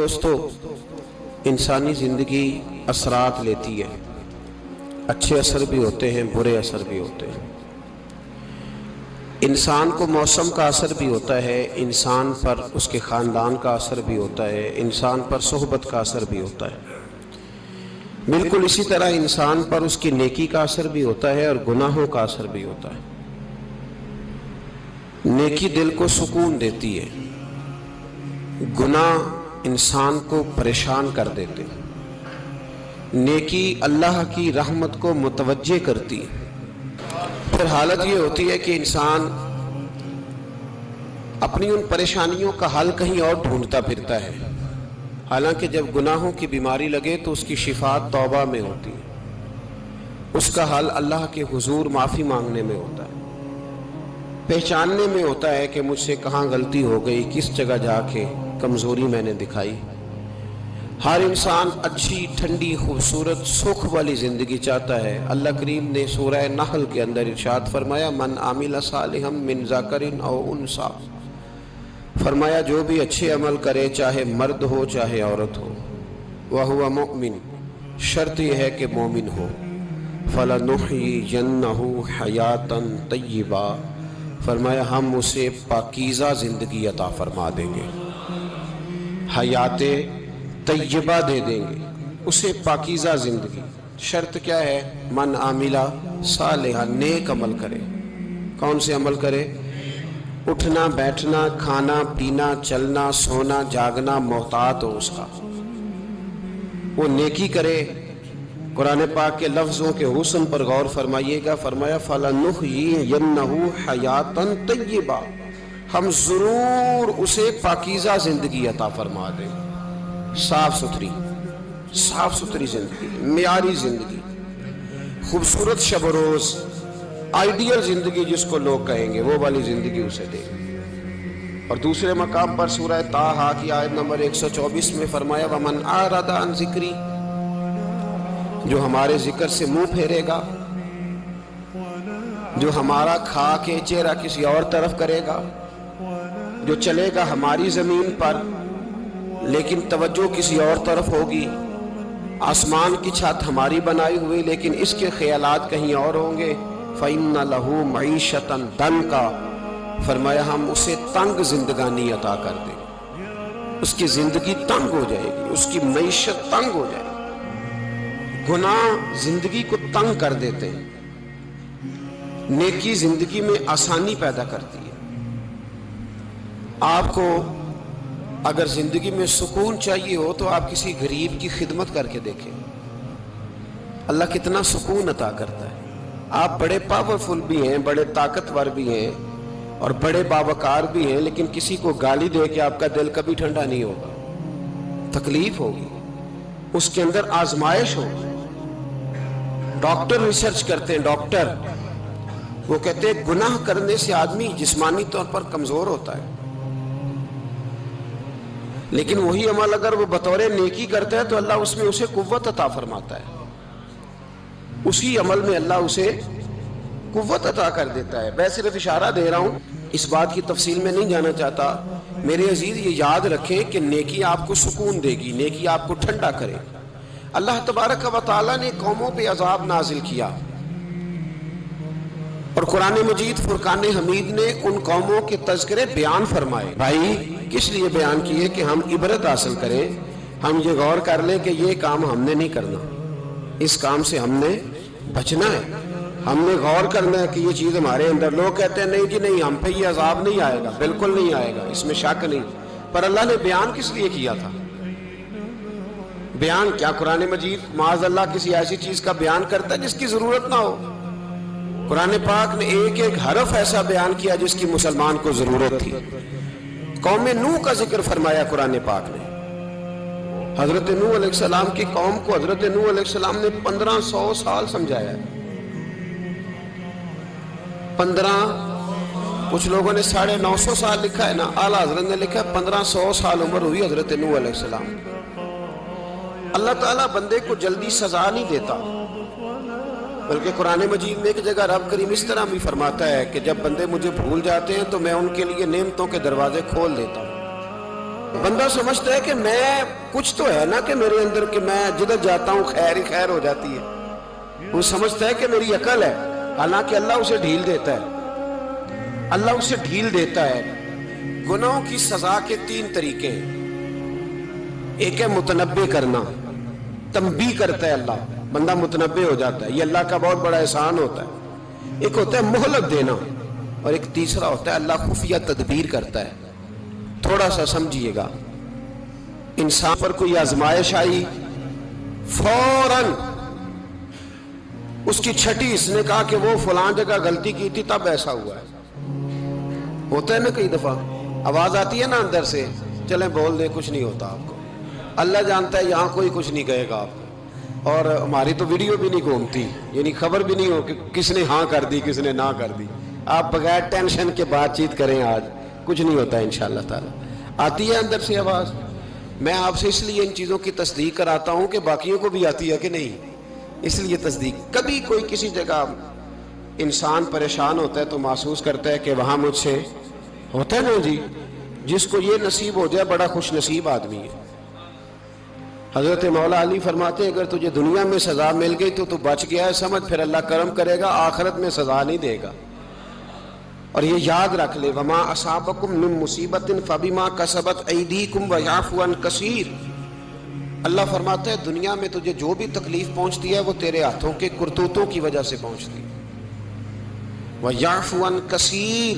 دوستو، انسانی زندگی اثرات لیتی ہے، اچھے اثر بھی ہوتے ہیں، برے اثر بھی ہوتے ہیں۔ انسان کو موسم کا اثر بھی ہوتا ہے، انسان پر اس کے خاندان کا اثر بھی ہوتا ہے، انسان پر صحبت کا اثر بھی ہوتا ہے۔ بالکل اسی طرح انسان پر اس کی نیکی کا اثر بھی ہوتا ہے اور گناہوں کا اثر بھی ہوتا ہے۔ نیکی دل کو سکون دیتی ہے، گناہ انسان کو پریشان کر دیتے ہیں۔ نیکی اللہ کی رحمت کو متوجہ کرتی ہے۔ پھر حالت یہ ہوتی ہے کہ انسان اپنی ان پریشانیوں کا حل کہیں اور ڈھونڈتا پھرتا ہے، حالانکہ جب گناہوں کی بیماری لگے تو اس کی شفا توبہ میں ہوتی ہے، اس کا حل اللہ کے حضور معافی مانگنے میں ہوتا ہے، پہچاننے میں ہوتا ہے کہ مجھ سے کہاں غلطی ہو گئی، کس جگہ جا کے کمزوری میں نے دکھائی۔ ہر انسان اچھی، ٹھنڈی، خوبصورت، سکھ والی زندگی چاہتا ہے۔ اللہ کریم نے سورہ نحل کے اندر ارشاد فرمایا، من عامل صالحا من ذکر او انثی، فرمایا جو بھی اچھے عمل کرے، چاہے مرد ہو چاہے عورت ہو، وہو مؤمن، شرط یہ ہے کہ مومن ہو، فلنحیینہ حیاتا طیبہ، فرمایا ہم اسے پاکیزہ زندگی عطا فرما دیں گے، حیات طیبہ دے دیں گے اسے، پاکیزہ زندگی۔ شرط کیا ہے؟ من عاملہ صالحا، نیک عمل کرے۔ کون سے عمل کرے؟ اٹھنا بیٹھنا، کھانا پینا، چلنا سونا جاگنا محتاط ہو اس کا، وہ نیکی کرے۔ قرآن پاک کے لفظوں کے حسن پر غور فرمائیے گا، فرمایا فَلَنُحْيِيَنَّهُ حَيَاتًا طَيِّبَةً، ہم ضرور اسے پاکیزہ زندگی عطا فرما دیں، صاف ستھری زندگی، معیاری زندگی، خوبصورت شب و روز، آئیڈیل زندگی جس کو لوگ کہیں گے، وہ والی زندگی اسے دیں۔ اور دوسرے مقام پر سورہ طٰہٰ کی آیت نمبر 124 میں فرمایا وَمَنْ أَعْرَضَ عَنْ ذِكْرِی، جو ہمارے ذکر سے منہ پھیرے گا، جو ہمارا کھا کے چہرہ کسی اور طرف کرے گا، جو چلے گا ہماری زمین پر لیکن توجہ کسی اور طرف ہوگی، آسمان کی چھت ہماری بنائی ہوئی لیکن اس کے خیالات کہیں اور ہوں گے، فَإِنَّ لَهُ مَعِيشَةً ضَنْكًا، فرمایا ہم اسے تنگ زندگانی عطا کر دیں گے، اس کی زندگی تنگ ہو جائے گی، اس کی معیشت تنگ ہو جائے گی۔ گناہ زندگی کو تنگ کر دیتے ہیں، نیکی زندگی میں آسانی پیدا کرتی ہے۔ آپ کو اگر زندگی میں سکون چاہیے ہو تو آپ کسی غریب کی خدمت کر کے دیکھیں، اللہ کتنا سکون عطا کرتا ہے۔ آپ بڑے پاورفل بھی ہیں، بڑے طاقتور بھی ہیں اور بڑے باوقار بھی ہیں، لیکن کسی کو گالی دے کے آپ کا دل کبھی ٹھنڈا نہیں ہوگا، تکلیف ہوگی، اس کے اندر آزمائش ہوگی۔ ڈاکٹر ریسرچ کرتے ہیں، ڈاکٹر وہ کہتے ہیں گناہ کرنے سے آدمی جسمانی طور پر کمزور ہوتا ہے، لیکن وہی عمل اگر وہ بطور نیکی کرتا ہے تو اللہ اس میں اسے قوت عطا فرماتا ہے، اسی عمل میں اللہ اسے قوت عطا کر دیتا ہے۔ میں صرف اشارہ دے رہا ہوں، اس بات کی تفصیل میں نہیں جانا چاہتا۔ میرے عزیز یہ یاد رکھیں کہ نیکی آپ کو سکون دے گی، نیکی آپ کو ٹھنڈا کرے گی۔ اللہ تبارک و تعالیٰ نے قوموں پہ عذاب نازل کیا اور قرآن مجید فرقان حمید نے ان قوموں کے تذکرے بیان فرمائے۔ بھائی کس لیے بیان کیے؟ کہ ہم عبرت حاصل کریں، ہم یہ غور کر لیں کہ یہ کام ہم نے نہیں کرنا، اس کام سے ہم نے بچنا ہے، ہم نے غور کرنا ہے کہ یہ چیز ہمارے اندر۔ لوگ کہتے ہیں نہیں جی نہیں، ہم پہ یہ عذاب نہیں آئے گا، بالکل نہیں آئے گا، اس میں شک نہیں۔ پر اللہ نے بیان کس لیے کیا تھا؟ بیان کیا قرآن مجید معاذ اللہ کسی ایسی چیز کا بیان کرتا ہے جس کی ضرورت نہ ہو؟ قرآن پاک نے ایک ایک حرف ایسا بیان کیا جس کی مسلمان کو ضرورت تھی۔ قوم نوح کا ذکر فرمایا قرآن پاک نے، حضرت نوح علیہ السلام کی قوم کو حضرت نوح علیہ السلام نے 1500 سال سمجھایا ہے، 15، کچھ لوگوں نے 950 سال لکھا ہے نا، اعلیٰ حضرت نے لکھا ہے 1500 سال عمر ہوئی حضرت نوح علیہ السلام۔ اللہ تعالیٰ بندے کو جلدی سزا نہیں دیتا، بلکہ قرآن مجید میں ایک جگہ رب کریم اس طرح بھی فرماتا ہے کہ جب بندے مجھے بھول جاتے ہیں تو میں ان کے لیے نعمتوں کے دروازے کھول دیتا ہوں۔ بندہ سمجھتا ہے کہ میں کچھ تو ہے نا کہ میرے اندر کہ میں جدھر جاتا ہوں خیر ہی خیر ہو جاتی ہے. وہ سمجھتا ہے کہ میری عقل ہے، حالانکہ اللہ اسے ڈھیل دیتا ہے. اللہ اسے ڈھیل دیتا ہے. گناہوں کی سزا کے 3 طریقے ہیں. ایک ہے متنبع کرنا، تنبیہ کرتا ہے اللہ، بندہ متنبع ہو جاتا ہے، یہ اللہ کا بہت بڑا احسان ہوتا ہے. ایک ہوتا ہے مہلت دینا، اور ایک تیسرا ہوتا ہے اللہ خفیہ تدبیر کرتا ہے. تھوڑا سا سمجھیے گا، انسان پر کوئی آزمائش آئی، فوراً اس کی چھٹی اس نے کہا کہ وہ فلاں جگہ غلطی کی تھی تب ایسا ہوا ہے. ہوتا ہے نا کئی دفعہ آواز آتی ہے نا اندر سے، چلیں بول دیں کچھ نہیں ہوتا آپ کو. اللہ جانتا ہے یہاں کوئی کچھ نہیں کہے گا آپ کو، اور ہماری تو ویڈیو بھی نہیں گھومتی، یعنی خبر بھی نہیں ہو کہ کس نے ہاں کر دی کس نے نہ کر دی. آپ بغیر ٹینشن کے بات چیت کریں، آج کچھ نہیں ہوتا انشاءاللہ تعالی. آتی ہے اندر سے آواز. میں آپ سے اس لیے ان چیزوں کی تصدیق کراتا ہوں کہ باقیوں کو بھی آتی ہے کہ نہیں، اس لیے تصدیق. کبھی کوئی کسی جگہ انسان پریشان ہوتا ہے تو محسوس کرتا ہے کہ وہاں مجھ سے ہوتا ہے نا جی، جس کو یہ نصیب ہو جائے بڑا خوش نصیب آدمی ہے. حضرت مولا علی فرماتے اگر تجھے دنیا میں سزا مل گئی تو بچ گیا ہے، سمجھ پھر اللہ کرم کرے گا، آخرت میں سزا نہیں دے گا. اور یہ یاد رکھ لے، وما اصابکم من مصیبت فبما کسبت ایدیکم ویعفو عن کثیر. اللہ فرماتا ہے دنیا میں تجھے جو بھی تکلیف پہنچتی ہے وہ تیرے ہاتھوں کے کرتوتوں کی وجہ سے پہنچتی ہے. ویعفو عن کثیر،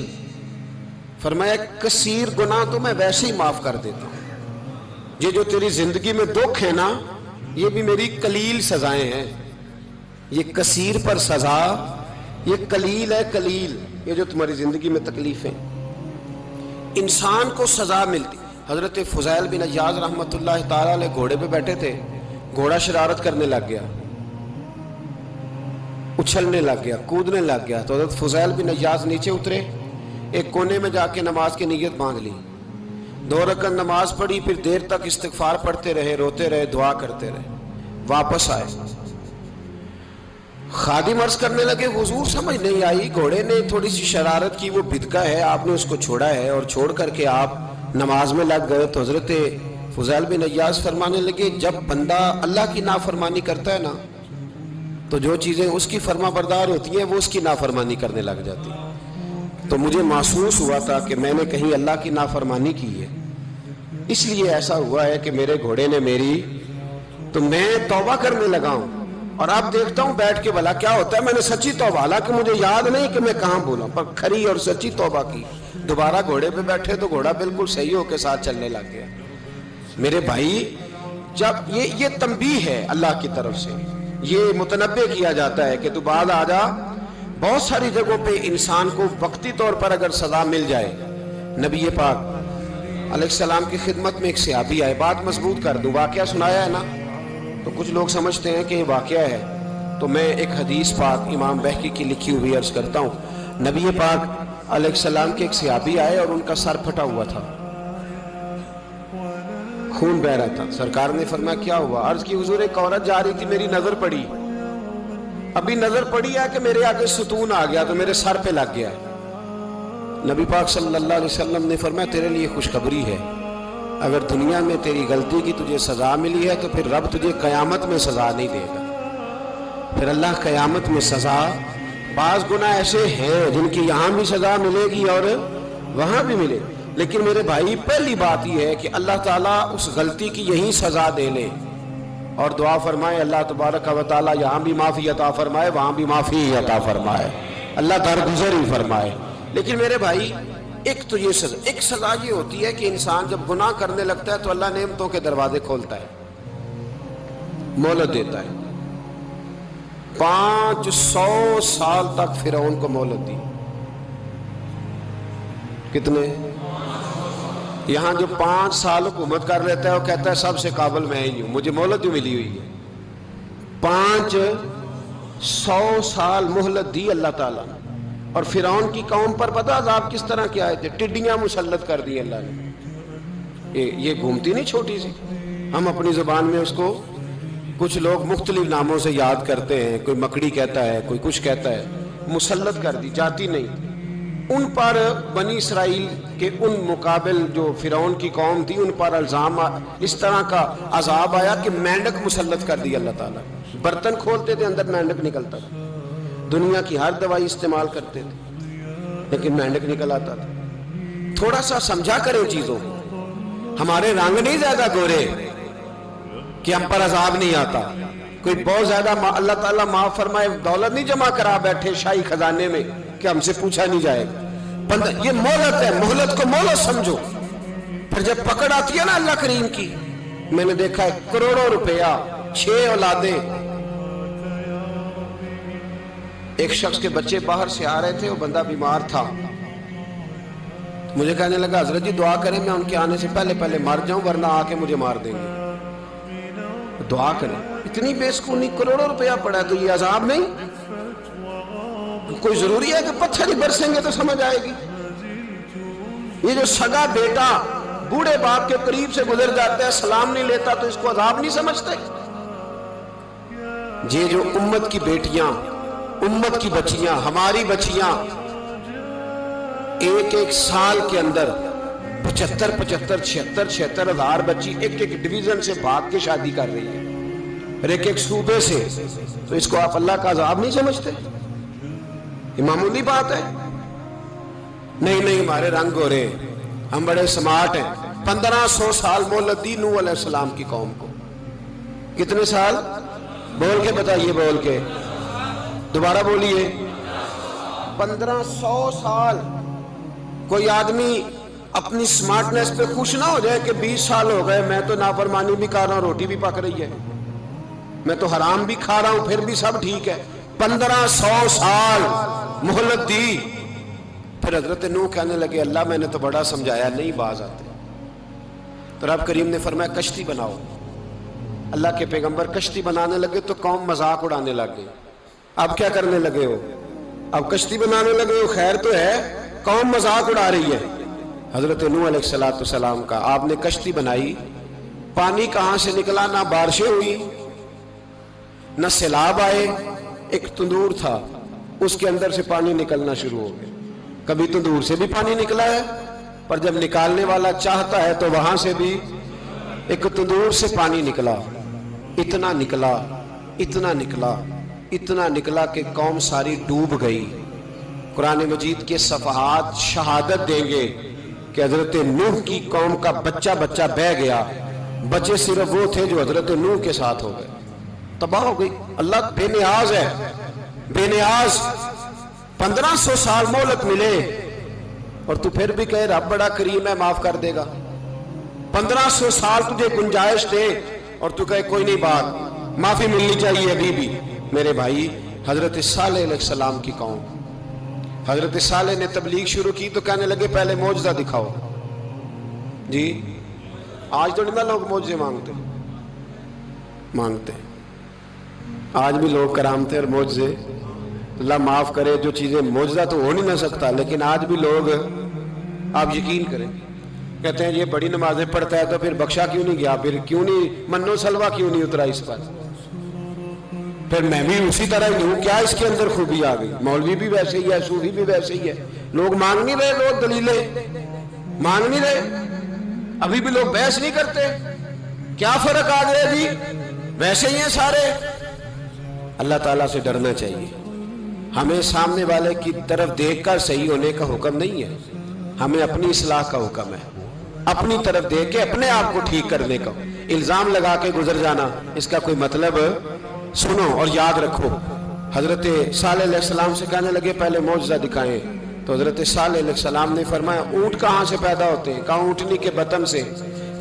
فرمایا کثیر گناہ تو میں ویسے ہی معاف کر دیتا ہوں. یہ جو تیری زندگی میں دکھ ہے نا، یہ بھی میری قلیل سزائیں ہیں. یہ کثیر پر سزا، یہ قلیل ہے قلیل. یہ جو تمہاری زندگی میں تکلیفیں، انسان کو سزا ملتی. حضرت فضیل بن عیاض رحمۃ اللہ تعالی علیہ گھوڑے پہ بیٹھے تھے، گھوڑا شرارت کرنے لگ گیا، اچھلنے لگ گیا، کودنے لگ گیا. تو حضرت فضیل بن عیاض نیچے اترے، ایک کونے میں جا کے نماز کی نیت باندھ لی، 2 رکعت نماز پڑھی، پھر دیر تک استغفار پڑھتے رہے، روتے رہے، دعا کرتے رہے. واپس آئے، خادم عرض کرنے لگے حضور سمجھ نہیں آئی، گھوڑے نے تھوڑی سی شرارت کی، وہ بدکا ہے، آپ نے اس کو چھوڑا ہے اور چھوڑ کر کے آپ نماز میں لگ گئے. تو حضرت فضیل بن عیاض فرمانے لگے جب بندہ اللہ کی نافرمانی کرتا ہے نا تو جو چیزیں اس کی فرما بردار ہوتی ہیں وہ اس کی نافرمانی کرنے لگ جاتی ہیں. تو مجھے محسوس ہوا تھا کہ میں نے کہیں اللہ کی نافرمانی کی ہے، اس لیے ایسا ہوا ہے کہ میرے گھوڑے نے میری، تو میں توبہ کرنے لگا ہوں. اور اب دیکھتا ہوں بیٹھ کے بھلا کیا ہوتا ہے. میں نے سچی توبہ، حالانکہ مجھے یاد نہیں کہ میں کہاں بولا، پر کھری اور سچی توبہ کی. دوبارہ گھوڑے پہ بیٹھے تو گھوڑا بالکل صحیح ہو کے ساتھ چلنے لگ گیا. میرے بھائی جب یہ تنبیہ ہے اللہ کی طرف سے، یہ متنبع کیا جاتا ہے کہ تو بعد آ جا. بہت ساری جگہوں پہ انسان کو وقتی طور پر اگر سزا مل جائے، نبی پاک علیہ السلام کی خدمت میں ایک صحابی آئے، بات مضبوط کر دوں، واقعہ سنایا ہے نا تو کچھ لوگ سمجھتے ہیں کہ یہ واقعہ ہے، تو میں ایک حدیث پاک امام بہقی کی لکھی ہوئی عرض کرتا ہوں. نبی پاک علیہ السلام کے ایک صحابی آئے اور ان کا سر پھٹا ہوا تھا، خون بہ رہا تھا. سرکار نے فرمایا کیا ہوا؟ عرض کی حضور ایک عورت جا رہی تھی، میری نظر پڑی، ابھی نظر پڑی ہے کہ میرے آگے ستون آ گیا تو میرے سر پہ لگ گیا. نبی پاک صلی اللہ علیہ وسلم نے فرمایا تیرے لیے خوشخبری ہے، اگر دنیا میں تیری غلطی کی تجھے سزا ملی ہے تو پھر رب تجھے قیامت میں سزا نہیں دے گا. پھر اللہ قیامت میں سزا، بعض گناہ ایسے ہیں جن کی یہاں بھی سزا ملے گی اور وہاں بھی ملے، لیکن میرے بھائی پہلی بات یہ ہے کہ اللہ تعالیٰ اس غلطی کی یہی سزا دے لے اور دعا فرمائے اللہ تبارک و تعالیٰ یہاں بھی معافی عطا فرمائے وہاں بھی معافی عطا فرمائے، اللہ درگزر ہی فرمائے. لیکن میرے بھائی ایک تو یہ سزا، ایک سزا یہ ہوتی ہے کہ انسان جب گناہ کرنے لگتا ہے تو اللہ نعمتوں کے دروازے کھولتا ہے، مہلت دیتا ہے. 500 سال تک فرعون کو مہلت دی. کتنے؟ یہاں جو 5 سال حکومت کر لیتا ہے وہ کہتا ہے سب سے قابل میں ہی ہوں، مجھے مہلت بھی ملی ہوئی ہے. 500 سال مہلت دی اللہ تعالیٰ نے. اور فرعون کی قوم پر پتہ عذاب کس طرح کیا آئے تھے؟ ٹڈیاں مسلط کر دی اللہ نے. یہ گھومتی نہیں چھوٹی سی، ہم اپنی زبان میں اس کو کچھ لوگ مختلف ناموں سے یاد کرتے ہیں، کوئی مکڑی کہتا ہے، کوئی کچھ کہتا ہے. مسلط کر دی، جاتی نہیں. ان پر بنی اسرائیل کے ان مقابل جو فرعون کی قوم تھی ان پر الزام اس طرح کا عذاب آیا کہ مینڈک مسلط کر دی اللہ تعالیٰ. برتن کھولتے تھے اندر مینڈک نکلتا تھا. دنیا کی ہر دوائی استعمال کرتے تھے لیکن مینڈک نکل آتا تھا. تھوڑا سا سمجھا کریں چیزوں کو. ہمارے رنگ نہیں زیادہ گورے کہ ہم پر عذاب نہیں آتا. کوئی بہت زیادہ اللہ تعالیٰ معاف فرمائے دولت نہیں جمع کرا بیٹھے شاہی خزانے میں کہ ہم سے پوچھا نہیں جائے گا. یہ مہلت ہے, مہلت کو مہلت سمجھو. پھر جب پکڑ آتی ہے نا اللہ کریم کی, میں نے دیکھا ہے کروڑوں روپیہ 6 اولادیں. ایک شخص کے بچے باہر سے آ رہے تھے, وہ بندہ بیمار تھا. مجھے کہنے لگا حضرت جی دعا کریں میں ان کے آنے سے پہلے مر جاؤں ورنہ آ کے مجھے مار دیں گے. دعا کریں. اتنی بے سکونی, کروڑوں روپیہ پڑا ہے تو یہ عذاب نہیں؟ کوئی ضروری ہے کہ پتھر ہی برسیں گے تو سمجھ آئے گی؟ یہ جو سگا بیٹا بوڑھے باپ کے قریب سے گزر جاتا ہے سلام نہیں لیتا تو اس کو عذاب نہیں سمجھتے؟ یہ جو امت کی بیٹیاں, امت کی بچیاں, ہماری بچیاں ایک سال کے اندر 75,000 ہزار بچی ایک ڈویژن سے بھاگ کے شادی کر رہی ہے اور ایک صوبے سے, تو اس کو آپ اللہ کا عذاب نہیں سمجھتے؟ یہ معمولی بات ہے. نہیں ہمارے رنگ ہو رہے, ہم بڑے سمارٹ ہیں. 1500 سال مہلت دی نوح علیہ السلام کی قوم کو. کتنے سال؟ بول کے بتائیے, بول کے دوبارہ بولیے. 1500 سال. کوئی آدمی اپنی سمارٹنس پہ خوش نہ ہو جائے کہ 20 سال ہو گئے میں تو نافرمانی بھی کر رہا ہوں, روٹی بھی پک رہی ہے, میں تو حرام بھی کھا رہا ہوں, پھر بھی سب ٹھیک ہے. 1500 سال مہلت دی. پھر حضرت نوح کہنے لگے اللہ میں نے تو بڑا سمجھایا نہیں باز آتے. تو رب کریم نے فرمایا کشتی بناؤ. اللہ کے پیغمبر کشتی بنانے لگے تو قوم مذاق اڑانے لگ گئی. اب کیا کرنے لگے ہو؟ اب کشتی بنانے لگے ہو, خیر تو ہے, قوم مذاق اڑا رہی ہے. حضرت نوح علیہ السلام کا آپ نے کشتی بنائی, پانی کہاں سے نکلا؟ نہ بارشیں ہوئی نہ سیلاب آئے. ایک تندور تھا اس کے اندر سے پانی نکلنا شروع ہو گیا. کبھی تندور سے بھی پانی نکلا ہے, پر جب نکالنے والا چاہتا ہے تو وہاں سے بھی ایک تندور سے پانی نکلا. اتنا نکلا, اتنا نکلا, اتنا نکلا کہ قوم ساری ڈوب گئی. قرآن مجید کے صفحات شہادت دیں گے کہ حضرت نوح کی قوم کا بچہ بہ گیا. بچے صرف وہ تھے جو حضرت نوح کے ساتھ ہو گئے, تباہ ہو گئی. اللہ بے نیاز ہے, بے نیاز. 1500 سال مہلت ملے اور تو پھر بھی کہے رب بڑا کریم ہے معاف کر دے گا. 1500 سال تجھے گنجائش دے اور تو کہے کوئی نہیں بات معافی ملنی چاہیے ابھی بھی. میرے بھائی حضرت صالح علیہ السلام کی قوم, حضرت صالح نے تبلیغ شروع کی تو کہنے لگے پہلے معجزہ دکھاؤ. جی آج تو نہیں لوگ معجزے مانگتے. آج بھی لوگ کرامتے اور معجزے, اللہ معاف کرے جو چیزیں معجزہ تو ہو نہیں نہ سکتا, لیکن آج بھی لوگ, آپ یقین کریں, کہتے ہیں یہ بڑی نمازیں پڑھتا ہے تو پھر بخشا کیوں نہیں گیا, پھر کیوں نہیں منو سلوا کیوں نہیں اترا اس پر, پھر میں بھی اسی طرح ہی ہوں, کیا اس کے اندر خوبی آ گئی؟ مولوی بھی ویسے ہی ہے, صوفی بھی ویسے ہی ہے. لوگ مانگ نہیں رہے, لوگ دلیلیں مانگ نہیں رہے, ابھی بھی لوگ بحث نہیں کرتے. کیا فرق آ گیا جی؟ ویسے ہی ہیں سارے. اللہ تعالیٰ سے ڈرنا چاہیے. ہمیں سامنے والے کی طرف دیکھ کر صحیح ہونے کا حکم نہیں ہے, ہمیں اپنی اصلاح کا حکم ہے. اپنی طرف دیکھ کے اپنے آپ کو ٹھیک کرنے کا. الزام لگا کے گزر جانا اس کا کوئی مطلب. سنو اور یاد رکھو, حضرت صالح علیہ السلام سے کہنے لگے پہلے معجزہ دکھائیں. تو حضرت صالح علیہ السلام نے فرمایا اونٹ کہاں سے پیدا ہوتے ہیں؟ کہا اونٹنی کے بطن سے.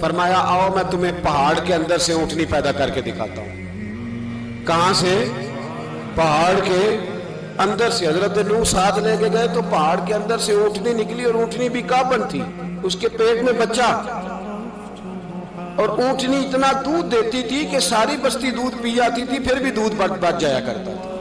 فرمایا آؤ میں تمہیں پہاڑ کے اندر سے اونٹنی پیدا کر کے دکھاتا ہوں. کہاں سے؟ پہاڑ کے اندر سے. حضرت نوح ساتھ لے کے گئے تو پہاڑ کے اندر سے اونٹنی نکلی, اور اونٹنی بھی کابن تھی, اس کے پیٹ میں بچہ, اور اونٹنی اتنا دودھ دیتی تھی کہ ساری بستی دودھ پی جاتی تھی, پھر بھی دودھ بچ جایا کرتا تھا.